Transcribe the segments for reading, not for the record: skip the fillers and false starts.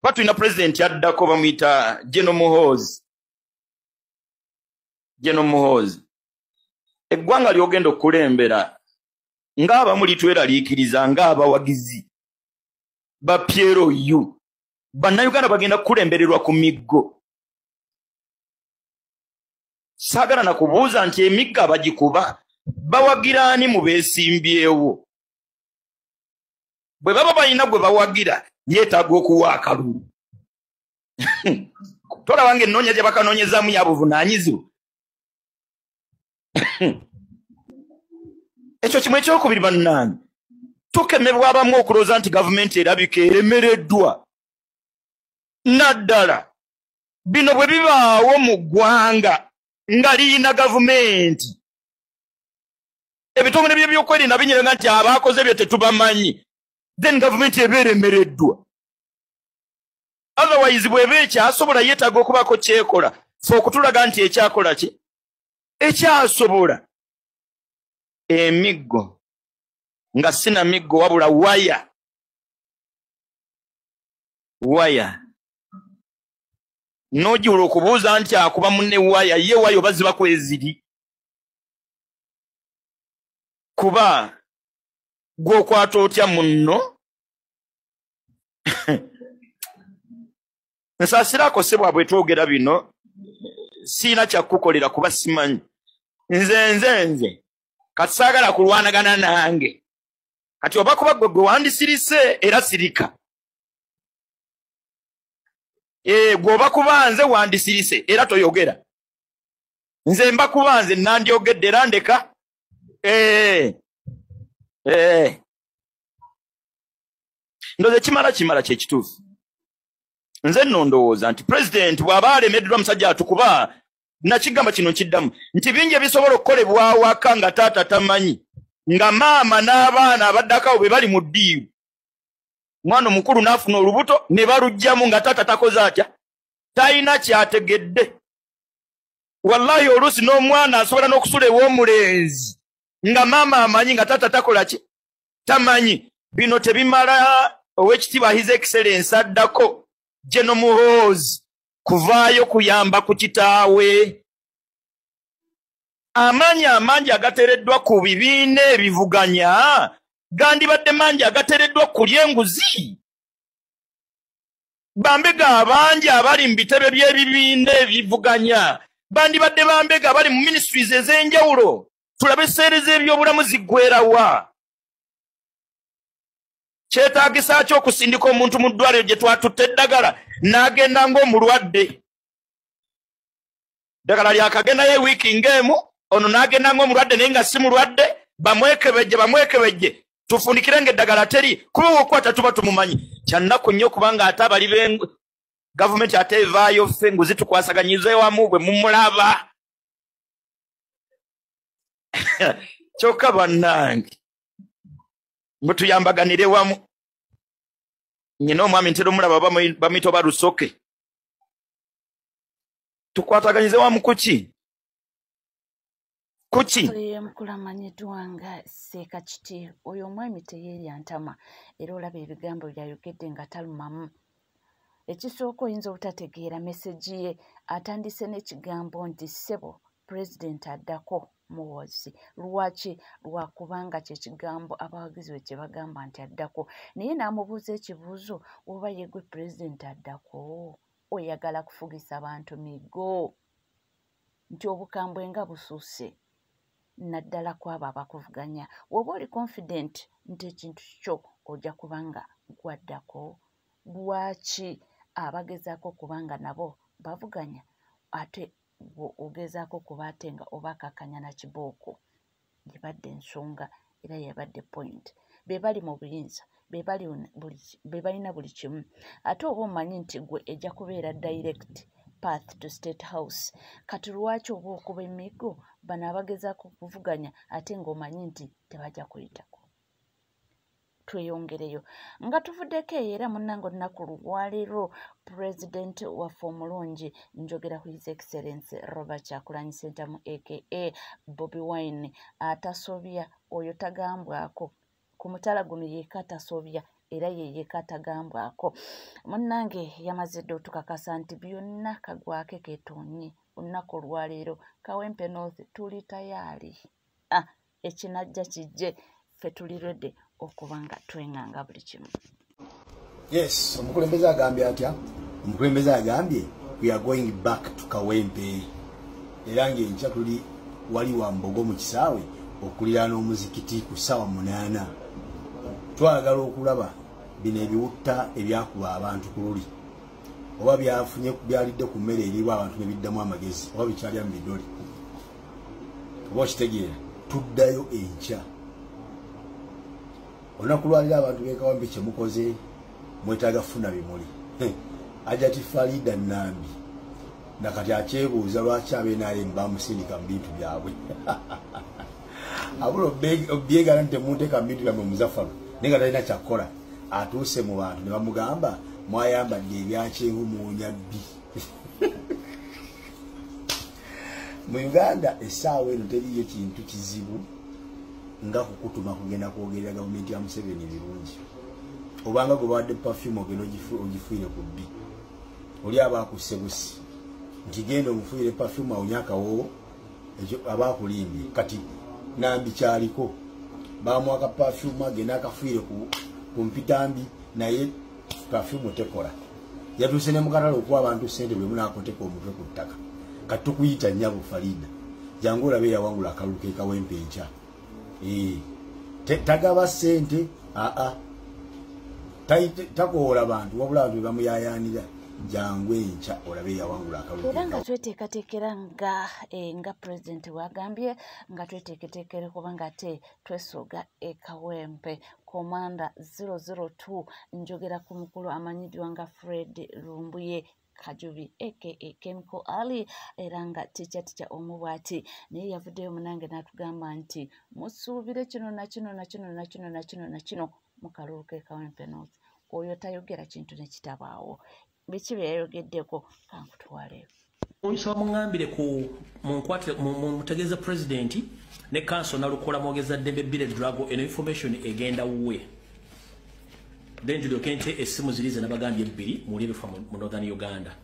Watu ina president yaddako bamuyita General Muhoozi. General Muhoozi. Eggwanga lyogenda okulembera ng'aba mulitweraliikiriza ng'abawagizi ba Piero yu. Bannayuganda bagenda kulembererwa ku miggo. Saagala na kubuuza nti emigga bagikuba bawagira ani mu beesimbyewo. Bwe baba balina gwe bawagira yeetaaga okuwa akalulu. Tolaba ng'ennoonya gye bakanoonyezaamu ya buvunaanyizibwa. Ekyo kimu ekyokubiri bannange. Tukemebwa abamu okulooza nti gavumenti erabika eremereddwa. Naddala bino bwe bibaawo mu ggwanga nga liyina gavumenti. Ebitongole by'ebyokwerinda binyirenga nti abaakoze byo tetubamanyi. Then gavumenti eba eremereddwa. Otherwise bw'eba ekyasobola yeetaaga okubaako kyekola. Fe okutulaga nti ekyakola ki? Ekyasobola. Emiggo. Nga sina miggo wabula waya. Waya. N'ojjula okubuuza nti akuba munne waya, ye waya oba ziba kweziri. Kuba gw'okwata otya munno. Nsaasirako ssebwa bwe twogera bino, siina kyakukolera kuba simanyi. Nze kati saagala kulwanagana nange. Kati oba kuba gwe wandisirise era sirika. Gwoba kuba nze wandisirise era toyogera. Nze mba kuba nze nandyogedde era ndeka. Ndoze kimala kyekituufu. Nze nno ndowooza nti president bw'aba alemeddwa musajja atukuba nakigamba kino kiddamu nti bingi ebisobola okukolebwa awaka nga taata tamanyi nga maama n'abaana abaddakawo bwe bali mu ddiiru. Mwana omukulu n'afuna olubuto ne balugjamu nga taata takoze atya. Talina kyategedde. Wallahi oluusi n'omwana asobola n'okusula ew'omulenzi nga maama amanyi nga taata takola ki? Tamanyi. Bino tebimala Oweekitiibwa His Excellency addako General Muhoozi kuvaayo kuyamba ku kitaawe. Amaanyi amangi agateereddwa ku bibiina ebivuganya gandibadde mangi agateereddwa kulya enguzi. Bambega abangi abali mu bitebe by'ebibiina ebivuganya bandibadde bambega abali mu ministries ez'enjawulo. Tulabe esseereza eby'obulamu ziggwerawa. Kyetaagisa ki okusindika omuntu mu ddwaliro gye twatutte eddagala n'agenda ng'omulwadde? Ddagala lyakagendayo ewiiki ng'emu, ono n'agenda ng'omulwadde naye nga si mulwadde, bamwekebejje. Tufundikire ng'eddagala teri, kuba wokwata tuba tumumanyi. Kyannaku nnyo kubanga ate abali gavumenti ate evaayo ffe enguzi tukwasaganyize wamu bwe mumulaba. Kyokka bannange mutuyambaganire wamu. Nyina omwami ntera omulaba bamuyita oba Lusoke. Tukwataganyize wamu kuki? Mukulamanyiddwa nga Sseekakiti. Oyo omwami teyeerya ntama era olaba ebigambo byayogedde nga talumamu. Ekisooka oyinza obutategeera meseji ye atandise n'ekigambo nti ssebo pulezidenti addako Muhoozi. Lwaki? Lwakubanga kye kigambo abawagizi be kye bagamba nti addako. Naye n'amubuuza ekibuuzo, oba yegwe pulezidenti addako oyagala kufugisa abantu miggo nti obukambwe nga busuuse naddala kwabo abakuvuganya. Woba oli confident nti ekintu kyo ojja kubanga gwaddako. Lwaki abagezaako kubanga nabo bavuganya ate ogezaako kuba ate nga oba kakanya na kibooko? Yebadde ensonga era yebadde point. Be bali mu buyinza, be balina buli kimu. Ate oba omanyi nti gwe ejja kubeera direct path to State House. Kati lwaki oba okuba emiggo bano abagezaako kuvuganya ate ng'omanyi nti tebajja kuyitako? Tweyongereyo nga tuvuddeko era munnange olunaku lwaleero pulezidenti waffe omulungi njogera ku His Excellency Robert Kyagulanyi Ssentamu aka Bobi Wine atasobya. Oyo tagambwako ku mutala guno yeeka atasobya era ye katagambwako. Munnange yamaze dde otukakasa nti byonna kagwake ketonye olunaku olwaleero Kawempe North tuli tayaali. Ekinajja kijje ffe tuli redde okuba nga twenganga buli kimu. Yes, omukulembeze agambye atya? Omukulembeze agambye we are going back to Kawempe. Era ng'enkya tuli wali wa Mbogo mu kisaawe okuliraana omuzikiti ku ssaawa 8. Twagala okulaba bino ebiwutta ebyakuba abantu ku luli. Oba byafunye byalidde ku mmere eriibwa abantu ne biddamu amagezi oba bikyalya mu bidoli. Oba okitegeera tuddayo enkya. Olunaku lwalira abantu b'e Kawempe kye mukoze mwetaaga funa bimuli. Ajati Farida Nambi nakati akyebuuza lwaki abeNRM bamusindika mu bintu byabwe. Abulo obyegala nti temunteeka mu bintu byabwe Muzaffaru naye nga talina kyakkola atuuse mu bantu ne bamugamba mwayambadde ebyakyenvu mu nyabbi. Mu Uganda essaawa eno teriyo kintu kizibu nga kukutuma kugenda kwogerera gavumenti ya Museveni birungi. Obanga gwe bawadde perfume ogenda ogifuire ku bbi oli abaakusse busi nti genda omufuire perfume awunyakawo ekyo abaakulimbye kati Nambi kyaliko bamwaka perfume agenda akafuire ku mpitambi naye perfume tekola. Yatuuse ne mukatale okuwa abantu ssente bwe munaakoteka omutwe ku ttaka kati tukuyita nnyabo Farida jangu olabe yawangula akalulu ke Kawempe enkya. Tagaba ssente takoola abantu wabula abantu be bamuyayaanira jangu enkya olabe yawangula akalulu. Era nga tweteekateekera nga pulezidenti bw'agambye nga tweteeketeekere kubanga ate twesoga e Kawempe. Komanda 002 njogera ku mukulu amanyiddwa nga Fred Lumbuye Kajubi aka Chemical Ali era nga ticca omubwati naye yavuddeyo munange n'atugamba nti musuubire kino na kino mu kalulu ke Kawempe North. Oyo tayogera kintu ne kitabaawo. Biki bye yayogeddeko kankutwaleyo. Nsaba mungambire mutegeeza pulezidenti ne kanso nalukola mwogeza Ddembe Bile Drago eno information egenda wuwe. Then Julio Kente essimu zirize n'abagambye 2 mulebe mu Northern Uganda.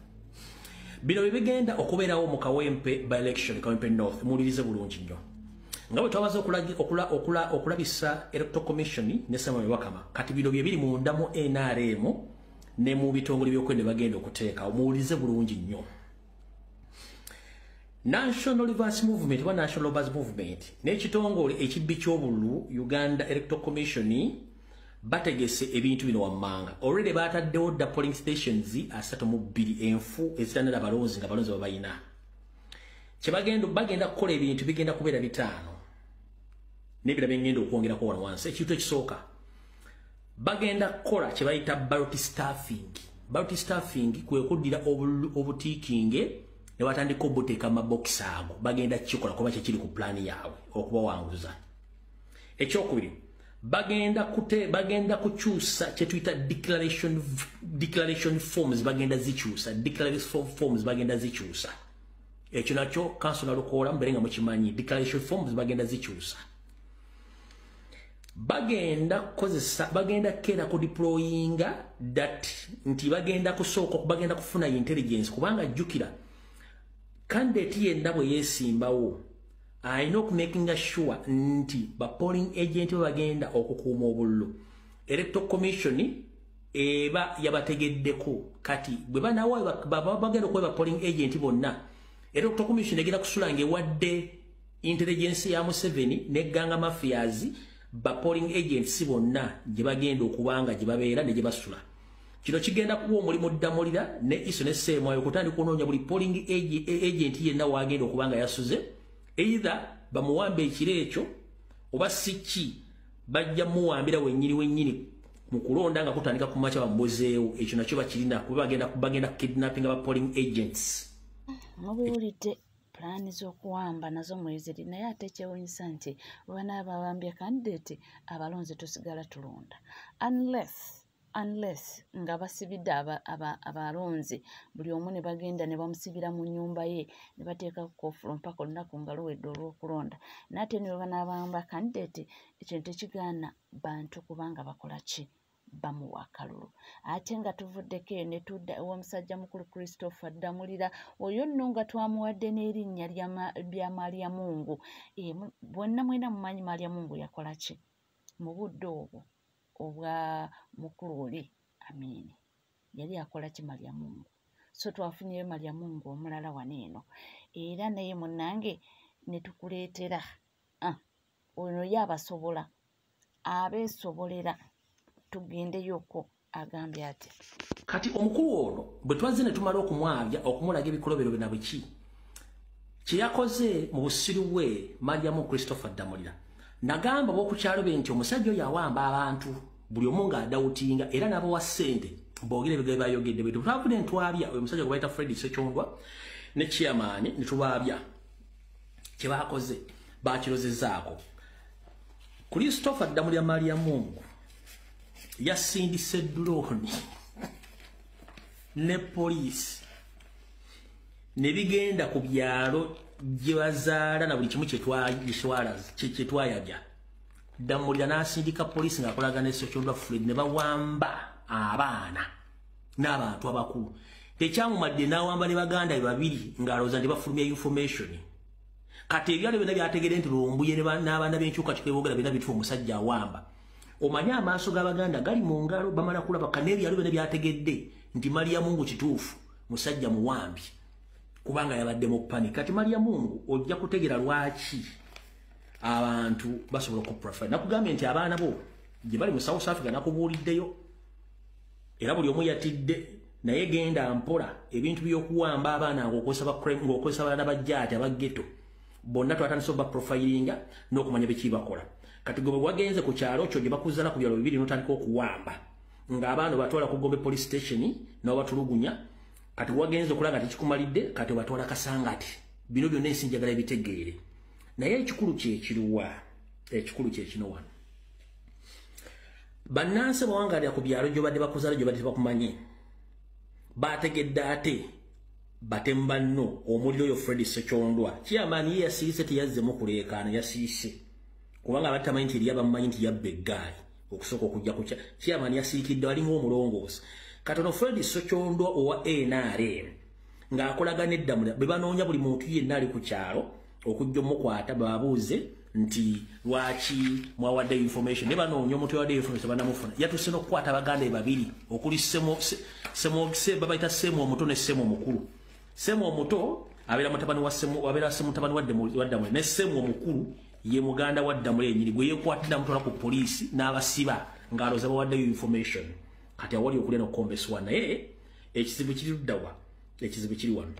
Bino bigenda okubeerawo mu Kawempe by election Kawempe North mulirize bulungi nnyo. Nga bwe twabaza okulabisa Electoral Commission ne Samuel Wakama kati bino bye biri munda mu NRM ne mu bitongole by'okwende bagenda okuteeka omuwulize bulungi nnyo. National Reverse Movement wa National Reverse Movement n'ekitongole ekibbi ky'obululu Uganda Electoral Commission bategese ebintu bino wammanga. Already bataddewo dda polling stations 32 enfu ezitandala abalonzi nga balonzi babayina. Kye bagenda kukola ebintu bigenda kubeera 5 n'ebirala bengenda okwongerako wano wansi. Ekintu ekisooka bagenda kukola kye bayita ballot staffing. Ballot staffing kwe kuddira obutiikinge ne batandika obuteeka amabokisi ago bagenda kikola kuba kyekiri ku plani yaabwe okubawanguza. Ekyokubiri bagenda kukyusa kye tuyita declaration forms bagenda zikyusa. Declaration forms bagenda zikyusa. Ekyo nakyo kansula Lukola mbere nga mukimanyi declaration forms bagenda zikyusa. Bagenda kera ku deployinga that nti bagenda kufuna intelligence kubanga jjukira candidate yenna bwe yeesimbawo ayina okumakinga sure nti ba polling agent bagenda okukuuma obululu. Electoral Commission eba yabategeddeko kati bwe banawa bagenda okuba polling agent bonna. Electoral Commission egenda kusulanga ewadde intelligence ya Museveni n'egganga mafias ba polling agents bonna gye bagenda okubanga gye babeera ne gye basula. Kino kigenda kuwa omulimu ddamulira ne iso ne seemwayo kutandika okunoonya buli polling agent yenna wagenda okubanga yasuze either bamuwambe ekiro ekyo oba siki bajja muwambira wennyini mu kulonda nga kutandika ku makya bamubozeewo. Ekyo nakyo bakirinda kuba bagenda kidnapping aba polling agents. Mubuulidde pulaani z'okuwamba nazo mweziri naye ate kyewuunyisa nti bw'banaaba bawambye candidate abalonzi tusigala tulonda unless nga basibidde abalonzi buli omu ne bagenda ne bamusibira mu nnyumba ye ne bateekako kofulo mpaka olunaku nga luwedde olw'okulonda. Naye ate ne bwe banaabawamba candidate ekyo tekigaana bantu kubanga bakola ki bamuwa akalulu. Ate nga tuvuddeko eyo ne tudda omusajja mukulu Christopher Damulira oyo nno nga twamuwadde n'erinnya lya Mariamungu. Bonna mwena mumanyi Mariamungu yakola ki mu budde obwo obwa mukulu oli Amini yali akola ki Mariamungu? So twafunyeyo Mariamungu omulala waneeno era naye munnange ne tukuleetera ono yabasobola abeesobolera tugendeyoko agambye ati kati omukulu ono bwe twazze ne tumala okumwabya okumulaga ebikolobero bina biki kye yakoze mu busiru bwe Mariamu Christopher Damulira nagamba b'okukyalo be nti omusajja oyo awamba abantu buli omu ng'adawutinga era n'abawa ssente boogera ebigambo bayogedde bwe twavudde ntwabya oyo omusajja gwe bayita Fred Ssekyondwa ne chairman ne tubaabya kye baakoze baakirozezzaako Christopher Damulira Mariamungu yasindise drone ne police ne bigenda ku byalo gye bazaala na buli kimu kye twayabya. Damulira n'asindika police ng'akolaga ne Ssekyondwa Fred ne bawamba abaana n'abantu abakulu. Tekyamumadde n'awamba ne baganda be babiri ng'alowooza nti bafulumya information. Kati ebyalo byonna byategedde nti Lumbuye n'abaana b'enkyukakyuka boogera byonna bituwa omusajja awamba. Omanye amaaso g'abaganda gali mu ngalo bamala kulaba kaneebyalo byonna byategedde nti Mariamungu kituufu musajja muwambi kubanga yabadde mu panic. Kati Mariamungu ojja kutegera lwaki abantu basobola okuprofile. Nakugambye nti abaana bo gye bali mu South Africa nakubuuliddeyo era buli omu yatidde naye genda mpola ebintu by'okuwamba abaana ng'okozesa abaana bajjaati abaggeto bonna twatandise baprofilinga n'okumanya biki bakola. Kati gwe wagenze ku kyalo kyo gye bakuzana ku byalo bibiri n'otandika okuwamba ng'abaana batwala ku Gombe police station n'obatulugunya. Kati wagenze okulanga tekikumalidde kati obatwala Kasangati. Bino byonna ensi njagala ebitegeere naye ekikulu kyekiriwa ekikulu kyekino wano bannansi bawangalira ku byalo gyobadde bakuzala gyobadde tebakumanye bategedde ate batemu banno omuliro oyo Fred Ssekyondwa chairman ye yasiise teyazzemu kuleekaana yasiise kubanga abatamanyi nti eriyo abamumanyi nti yabba eggaali okusooka okujja ku chairman yasiikidde walinga omulongoosa. Katono Fred Ssekyondwa owa NRM ng'akolaga n'Eddamulira bwe banoonya buli muntu yenna ali ku kyalo okujja omukwata babuuze nti lwaki mwawadde information ne banoonya omuntu yawadde information banamufuna. Yatuse n'okukwata abaganda babiri okuli babayita Semu omuto ne Semu omukulu. Semu omuto abeera mutabani wa Semu abeera mutabani wa Damulira ne Semu omukulu ye muganda wa Damulira ennyini gwe yeekwatidde mutwala ku poliisi n'abasiba ng'alooza bawaddeyo information. Kati awali okulya n'okukombeswa naye ekizibu kiri luddawa ekizibu kiri wano.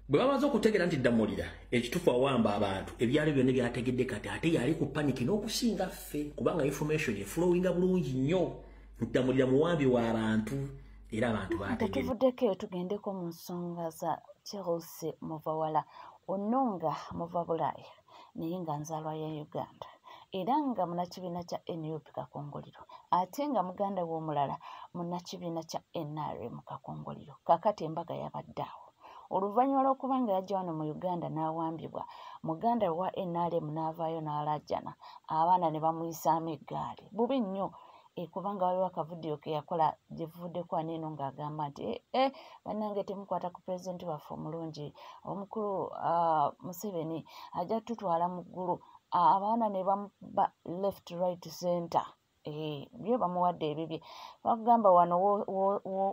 Bwe bamaze okutegera nti Damulira ekitufu awamba abantu ebyalo byonna byategedde kati ate yali ku paniki n'okusinga ffe kubanga information eflowinga bulungi nnyo. Damulira muwambi w'abantu era abantu baategedde. Tuvuddeko eyo tugendeko mu nsonga za Chelsea Muvawala ononga muva Bulaaya naye nga nzaalwa ya Uganda era nga munnakibiina kya NUP Kakongoliro ate nga muganda w'omulala munnakibiina kya NRM Kakongoliro. Kakati embaga yabadde awo oluvannyuma lw'okuba nga yajja wano mu Uganda n'awambibwa muganda wa NRM n'avaayo n'alajjana abaana ne bamuyisaamu eggaali bubi nnyo. Kubanga waliwo akavidiyo ke yakola gyevuvuddeko aneeno ng'agamba nti bannange temukwata ku pulezidenti waffe omulungi omukulu Museveni ajja tutwala mu ggulu. Abaana ne bamuba left right center byo bamuwadde ebibye bagamba wano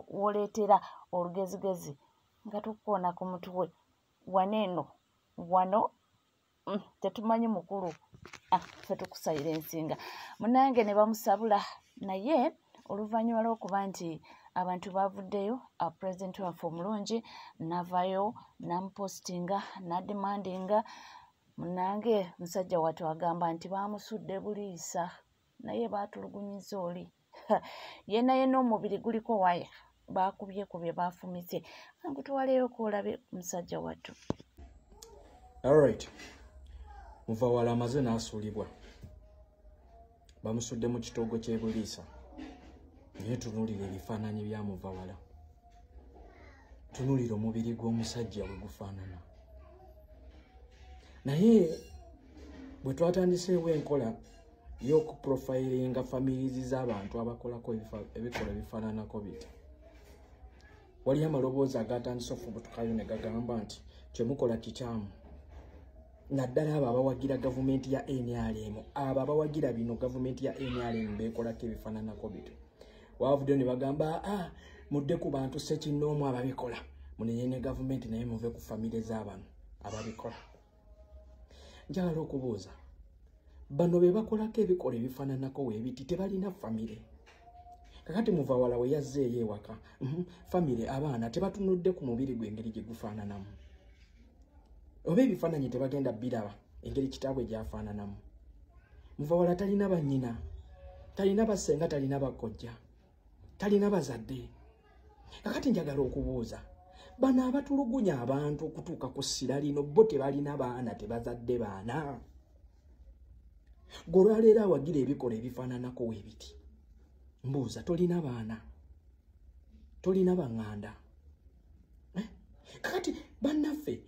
woleetera olugezigezi nga tukoona ku mutwe waneeno wano tetumanyi mukulu ffe tukusayira ensinga munange ne bamusabula naye oluvannyuma lw'okuba nti abantu bavuddeyo pulezidenti waffe omulungi navayo namupostinga nademandinga munange musajja wattu agamba nti bamusudde buliisa naye baatulugunyiza oli yenna omubiri guliko waya bakubyekubye bafumise angutwaleyo kuolabe musajja wattu. Alright. Muvawala amaze n'asuulibwa bamusudde mu kitoogo ky'ebuliisa naye tunuulira ebifaananyi bya Muvawala tunuulira omubiri gw'omusajja bwe gufaanana naye bwe twatandiseewo enkola y'okuprofilinga families z'abantu abakolako ebikola ebifaananako biti. Waliyo amaloboozi agatandise okufubutukayo ne gagamba nti kyemukola kikyamu. Naddala abo abawagira gavumenti ya NRM, abo abawagira bino gavumenti ya NRM beekolako ebifaananako biti. Wavuddeyo ne bagamba mudde ku bantu ssekinnoomu ababikola. Munenye ne gavumenti naye muve ku famire z'abantu ababikola. Njagala okubuuza, bano be bakolako ebikola ebifaananako weebiti tebalina famire. Kakati muvawala we yazzeeyo ewaka, famire abaana tebatunudde ku mubiri gwe engeri gye gufaananamu. Oba ebifaananyi tebagenda biraba engeri kitaabwe gy'afaananamu. Muvawala talina bannyina, talina bassenga, talina bakojja, talina bazadde. Kakati njagala okubuuza, bano abatulugunya abantu okutuuka ku ssira lino bo tebalina baana, tebazadde baana. Golwaleero awagira ebikola ebifaananako weebiti. Mbuuza, tolina baana, tolina baŋŋanda. Kakati bannaffe,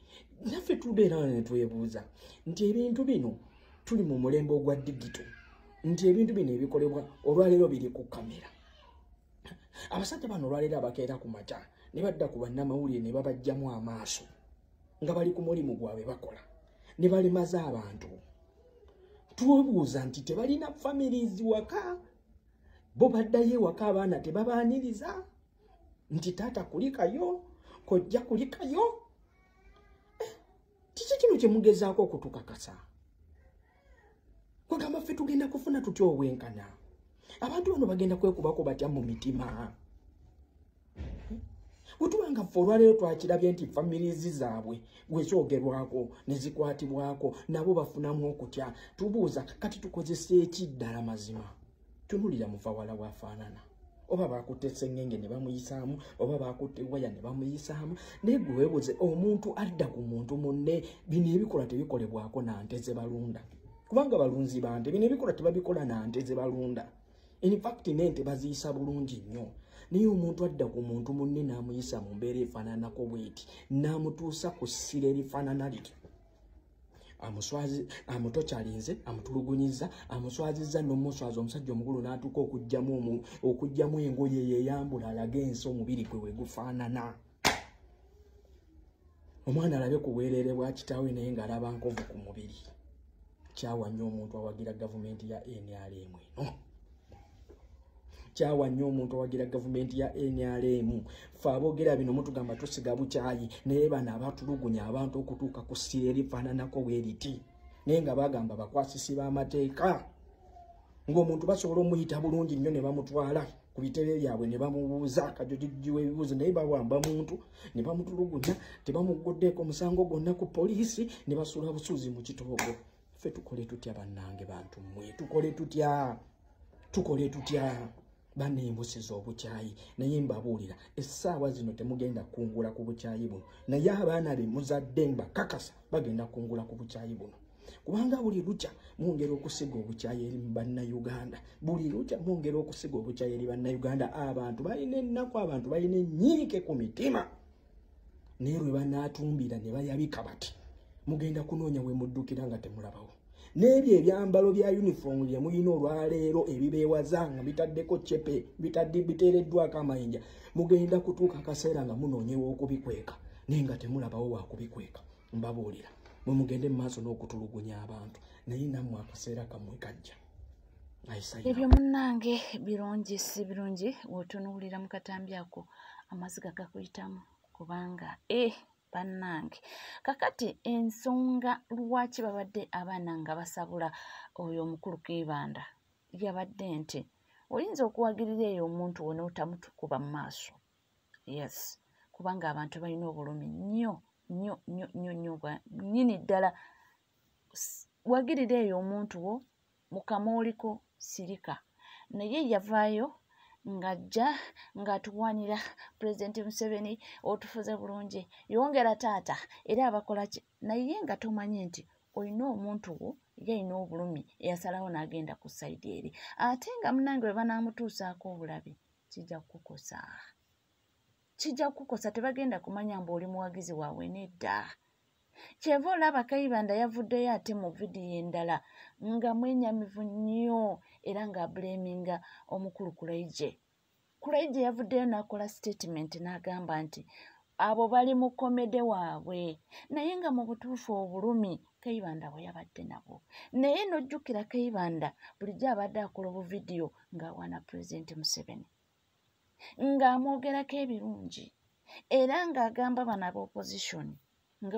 naffe tubeera ne twebuuza nti ebintu bino tuli mu mulembe ogwa digito, nti ebintu bino ebikolebwa olwaleero biri ku kamera. Abasajja bano olwaleero abakeera ku makya ne badda ku bannamawulire ne babajjamu amaaso nga bali ku mulimu gwabwe bakola ne balimaza abantu. Tubuuza nti tebalina families waka, bo baddayo ewaka abaana tebabaaniriza nti taata kulikayo, kojja kulikayo. Kiki kino kye mugezaako okutukakasa? Kwegamba ffe tugenda kufuna tutya obwenkanya? Abantu bano bagenda kwekubako batya mu mitima? Wetubanga ffe olwaleero twakirabye nti families zaabwe bwezoogerwako ne zikwatibwako nabo bafunamu okutya. Tubuuza kati tukozesa eki ddala mazima? Tunulira muvawala bw'afaanana. Oba bakutte sengenge ne bamuyisaamu, oba bakutte waya ne bamuyisaamu. Naye gwe weebuuze, omuntu adda ku muntu munne, bino ebikola tebikolebwako na nte ze balunda. Kubanga balunzi ba nte, bino ebikola tebabikola na nte ze balunda. In fact n'ente baziyisa bulungi nnyo. Naye omuntu adda ku muntu munne n'amuyisa mu mbeera efaananako bw'eti, n'amutuusa ku ssira erifaanana lityo. Amuswazi amutokyalinze, amutulugunyiza, amuswazizza n'omuswazi omusajja omukulu n'atuuka okugyamu engoye yeeyambula alaga ensi omubiri gwe we gufaanana. Omwana alabe ku bwereere bwa kitaawe naye ng'alaba nkovu ku mubiri. Kyawa nnyo omuntu awagira gavumenti ya NRM eno. Kyawa nnyo omuntu awagira gavumenti ya NRM. Ffe aboogera bino mutugamba tusiga bukyayi, naye bano abatulugunya abantu okutuuka ku ssira erifaananako bweriti. Naye nga bagamba bakwasisi b'amateeka. Ng'omuntu basobola omuyita bulungi nnyo ne bamutwala ku bitebe byabwe ne bamubuuza akajojijji w'ebibuuzo, naye bawamba muntu ne bamutulugunya, tebamuggoddeeko musango gwonna ku poliisi, ne basuula busuuzi mu kitoogo. Ffe tukole tutya bannange bantu mmwe? Tukole tutya? Tukole tutya? Baneembusiza obukyayi, naye mbabuulira essaawa zino temugenda kungula ku bukyayi buno, naye abaana be muzadde mbakakasa bagenda kungula ku bukyayi buno. Kubanga buli lukya mwongera okusiga obukyayi eri bannayuganda, buli lukya mwongera okusiga obukyayi eri bannayuganda. Abantu balina ennaku, abantu balina ennyiike ku mitima, naye lwe banaatumbira ne bayabika bati mugenda kunoonya we muddukira nga temulabawo. N'ebyo ebyambalo bya uniform bye muyina olwaleero ebibeewaza nga bitaddeko cepe, biteereddwako amayinja, mugenda kutuuka akaseera nga munoonyewo okubikweka naye nga temulabawo wakubikweka. Mbabuulira mwe mugende mu maaso n'okutulugunya abantu, naye nammwe akaseera kammwe kajja. Ebyo munnange birungi si birungi w'otunuulira mu katambi ako amaziga gakuyitamu, kubanga bannange kakati ensonga lwaki babadde abaana nga basabula oyo omukulu Kibanda yabadde nti oyinza okuwagirira eyo omuntu wona otamutukuba mu maaso. Yes, kubanga abantu balina obulumi nnyo nnyini ddala. Wagirira eyo omuntu wo mukamooliko sirika, naye yavaayo ng'ajja ng'atuwanira Pulezidenti Museveni, otufuze bulungi, yongera taata era abakola ki, naye nga tomanyi nti olina omuntu wo yalina obulumi eyasalawo n'agenda ku sayidi eri, ate nga munnange bwe banaamutuusaako obulabe kijja kukukosa. Tebagenda kumanya mbu oli muwagizi waabwe, nedda. kyeva olaba Kayibanda yavuddeyo ate mu vidiyo endala nga mwenyamivu nnyo era ng'abuleminga omukulu Kulaije. Kulaije yavuddeyo n'akola statement n'agamba nti abo bali mu komede waabwe naye nga mu butuufu obulumi Kayibanda bwe yabadde nabo. Naye n'ojjukira Kayibanda bulijjo abadde akola obuvidiyo ng'awaana Pulezidenti Museveni ng'amwogerako ebirungi era ng'agamba bano ab'opposition nga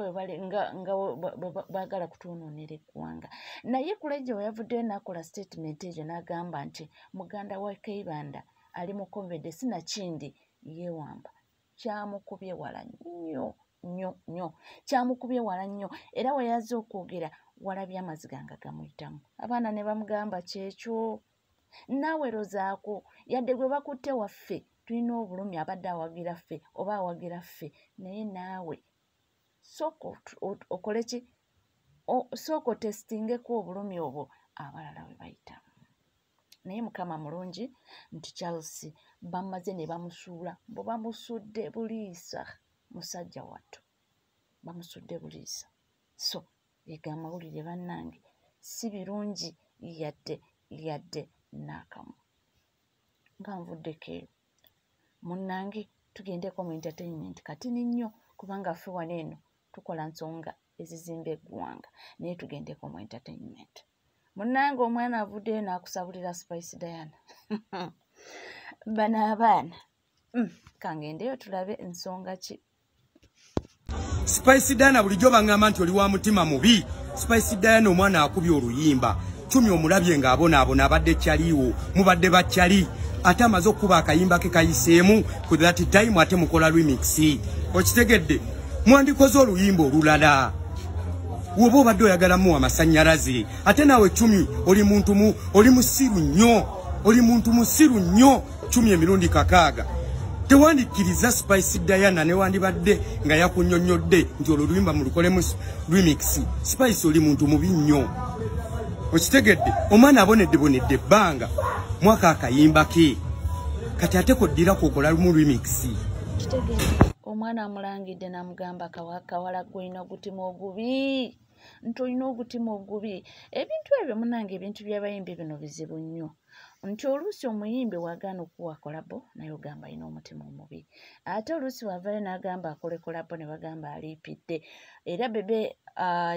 baagala kutuunuunira eggwanga. Naye Kulaije we yavuddeyo n'akola statement eyo n'agamba nti muganda wa Kayibanda ali mu komede sinakindi yeewamba. Kyamukubye wala nnyo kyamukubye wala nnyo era we yazze okwogera walabye amaziga nga gamuyitamu. Abaana ne bamugamba kyekyo naawe rozaako yadde gwe bakutte waffe tulina obulumi abadde awagira ffe oba awagira ffe naye naawe sooka okole ki sooka otesitingeko obulumi obwo abalala we bayitamu. Naye Mukama mulungi nti Charles bamaze ne bamusuula bo bamusudde buliisa musajja wattu bamusudde buliisa. So ega amawulire bannange si birungi yadde n'akamu. Nga nvuddeko eyo munnange tugendeko mu entertainment katini nnyo kubanga ffe wano eno tukola nsonga ezizimba eggwanga naye tugendeko mu entertainment. Munnange omwana avuddeyo n'akusabulira Spice Diana. Bano abaana kangendeyo tulabe ensonga ki. Spice Diana bulijjo baŋŋamba nti oli wa mutima mubi. Spice Diana omwana akubye oluyimba Chumi omulabye ng'abonaabona abadde kyaliwo mubadde bakyali ate amaze okuba akayimba ke kayiseemu ku that time ate mukola remix. Okitegedde mwandikoze oluyimba olulala woba obadde oyagalamu amasannyalaze ate naawe Chumi oli musiru nnyo Chumi emirundi 6 tewandikkiriza Spice Diana newandibadde nga yakunnyonnyodde nti olwo oluyimba mulukolemu remix. Spice oli muntu mubi nnyo okitegedde omwana abonedde ebbanga mwaka akayimba ke kati ate koddira kwokola mu remix. Kitegedde omwana amulangidde n'amugamba kawala gw'olina ogutima ogubi nti olina ogutima ogubi. Ebintu ebyo munange ebintu by'abayimbi bino bizibu nnyo nti oluusi omuyimbi wagaana okuwa kolabo naye ogamba alina omutima omubi ate oluusi wavayo n'agamba akole kolabo ne bagamba aliipidde. Era bebe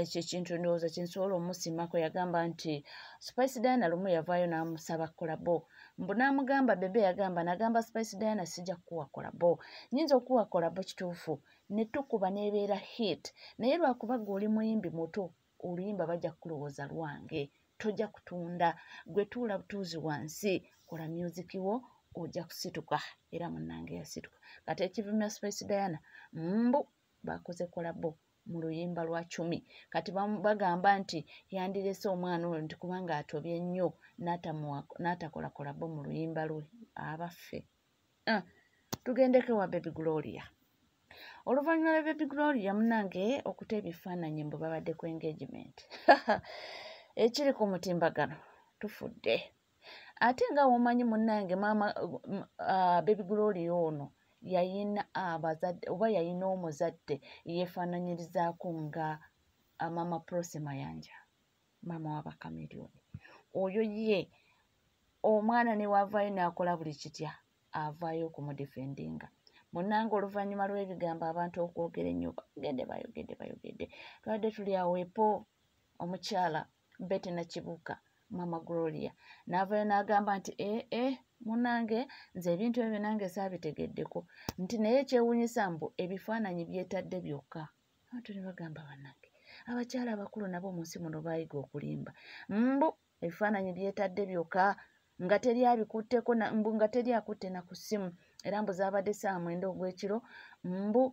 ekyo ekintu ndowooza kinsobola omusimako yagamba nti Spice Diana lumu yavaayo n'amusaba kolabo mbu n'amugamba bebe nagamba Spice Diana sijja kukuwa kolabo nyinza okuwa kolabo kituufu ne tukuba n'ebeera hit naye lwakuba gwe oli muyimbi muto oluyimba bajja kulowooza lwange tojja kutunda gwe tuula butuuzi wansi kola music wo ojja kusituka. Era munnange yasituka kati ekivumya Spice Diana mbu bakoze kolabo mu luyimba lwa Chumi kati bagamba nti yandirese omwana oyo nti kubanga atobye nnyo n'atakola kolabo mu luyimba lwe abaffe. Tugendeko wa Baby Gloria. Oluvannyuma lwa Baby Gloria munnange okuta ebifaananyi mbu babadde ku engagement ekiri ku mutimbagano tufudde ate nga womanyi munnange maama Baby Gloria ono yayina abazadde oba yayina omuzadde yeefaananyirizaako nga Mama Prose Mayanja maama w'Abakameroni. Oyo ye omwana ne wavaayo n'akola buli kitya avaayo okumudifendinga. Munnange oluvannyuma lw'ebigambo abantu okwogera ennyo bayogedde twadde tuli aweepo omukyala Betty Nakibuuka Mama Gloria n'avaayo n'agamba nti munnange nze ebintu ebyo nange saabitegeddeko nti naye ekyewuunyisa mbu ebifaananyi byetadde byokka. Abantu ne bagamba bannange abakyala abakulu nabo mu nsi muno baayiga okulimba mbu ebifaananyi byetadde byokka nga teri abikutteko mbu nga teri akutte na ku ssimu era mbu zaabadde saa 9 ogw'ekiro mbu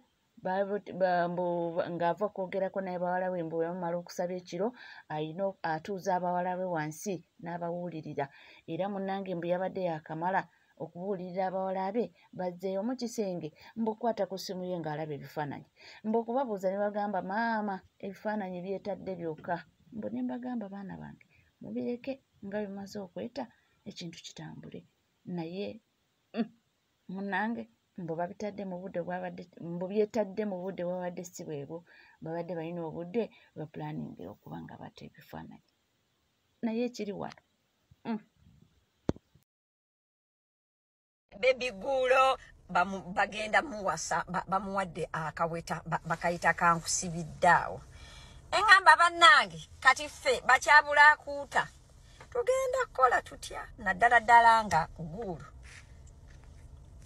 ng'ava kwogerako naye bawala we mbu yamumala okusaba ekiro ayina atuuza abawala be wansi n'abawulirira. Era munnange mbu yabadde yakamala okubuulirira abawala be bazzeeyo mu kisenge mbu okukwata ku ssimu ye ng'alaba ebifaananyi mbu okubabuuza ne bagamba maama ebifaananyi byetadde byokka mbu ne mbagamba baana bange mubireke nga bimaze okweta ekintu kitambule. Naye munnange mbo babitadde mu budde bwabadde mbo byetadde mu budde bwabadde si bwebwo babadde balina obudde bwa planning okuba nga batta ebifaananyi naye ekiri wano Baby Gulo bagenda muwasa bamuwadde akaweta bakayita kankusibiddaawo engamba bannange kati ffe bakyabula akuuta tugenda kukola tutya naddala ddala nga Gulo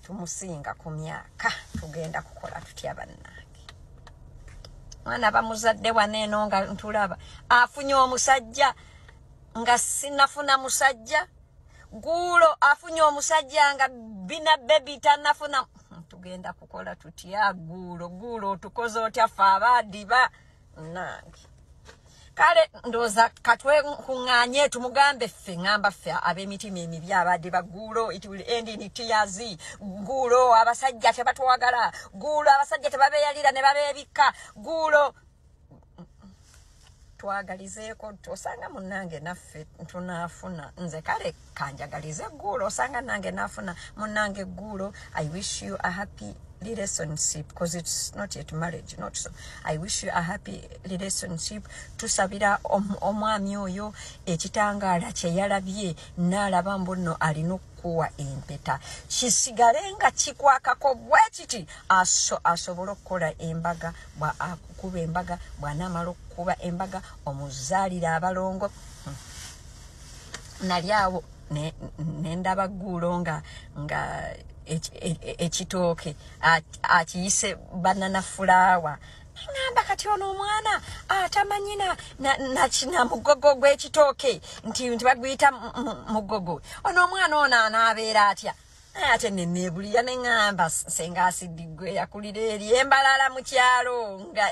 tumusinga ku myaka tugenda kukola tutya bannange mwana bamuzadde waneeno nga ntulaba afunye omusajja nga sinafuna musajja Gulo afunye omusajja nga bina baby tanafuna tugenda kukola tutya Gulo tukoze otya fa abadiba nange kale ndoza katwe kunganye tumugambe ffe ngamba ffe ab'emitima emibi abadiba Gulo it will end in tears Gulo abasajja tebatwagala Gulo abasajja tebabeyalira ne babebika Gulo twagalizeeko tosanga munange naffe tunafuna nze kale kanjagalize Gulo osanga nange nafuna munange Gulo I wish you a happy relationship because it's not yet marriage not so I wish you a happy relationship tusabira omwami oyo ekitangala kye yalabye nalaba mbono alina okuwa empeta kisigalenga kikwakako bwekiti asobola okukola embaga akukuba embaga bwanamala okukuba embaga omuzaalira abalongo nali awo nendaba Gulo nga ekitooke akiyise banana fulawa ngamba kati ono omwana atamanyina na mugogo gw'ekitooke nti baguyita mugogo ono omwana ono anaabeera atya ate neneebulira ne ngamba senga asiddigwe yakulira eri embalala mu kyalo nga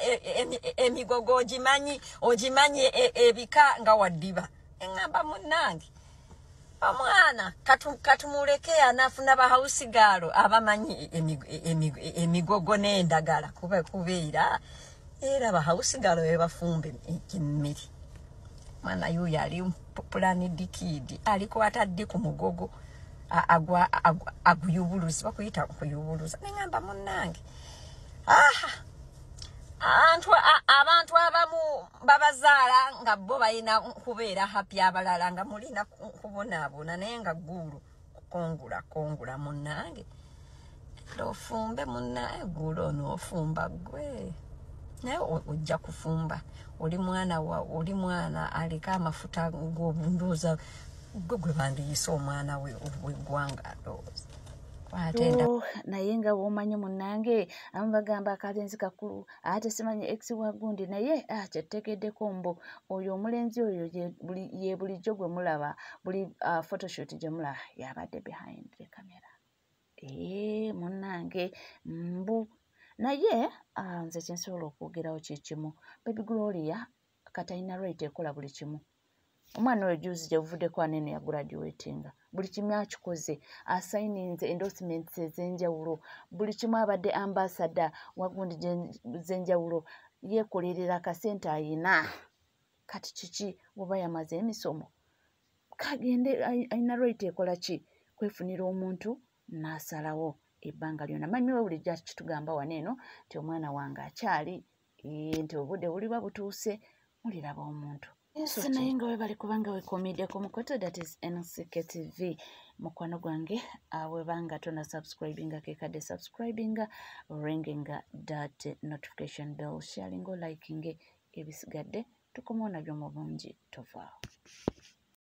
emigogo ogimanyi ebika nga waddiba engamba munnange omwana katumuleke anafuna bahausigalo abamanyi emigogo n'endagala kubeera era bahausigalo bebafumbe ekimiri mwana yuyo ali planid kid aliko atadde ku mugogo aguyubuluzi bakuyita kuyubuluza nengamba munnange abantu abamu babazaala nga bo balina kubeera happy abalala nga mulina kubonaabona naye nga Gulo kongula munnange ofumbe munnaye Gulo n'ofumba gwe naye ojja kufumba oli mwana aliko amafuta g'obundooza gwe bandiyise omwana w'eggwanga ndowooza naye nga womanyi munnange abamu bagamba akalenzi kakulu ate simanyi ex wa gundi naye kyetegeddeko mbo oyo omulenzi oyo ye bulijjo gwe mulaba buli photoshoot gye mulaba yabadde behind the camera munnange mbu naye nze kyensobola okwogerawo kyekimu Baby Gloria katalina right ekola buli kimu omwana oyo juzi gyebuvuddeko anene ya graduatinga buli kimu akikoze assigninze endorsements ez'enjawulo buli kimu abadde ambassador wa gundi z'enjawulo yeekolerera akasente ayina kati kiki bw'oba yamaze emisomo kagende ayina right ekola ki kwefunira omuntu n'asalawo ebbanga lyonna manyi we bulijjo kitugamba wano eno nti omwana wange akyali nti obudde buliba butuuse muliraba omuntu naye nga webali kubanga wekomiddeko mukoto that is NCK TV mukwano gwange webanga tona subscribinga kekadde subscribinga ringinga that notification bell sharinga likinge ebisigadde tukomawo nabyo mu bungi tovaawo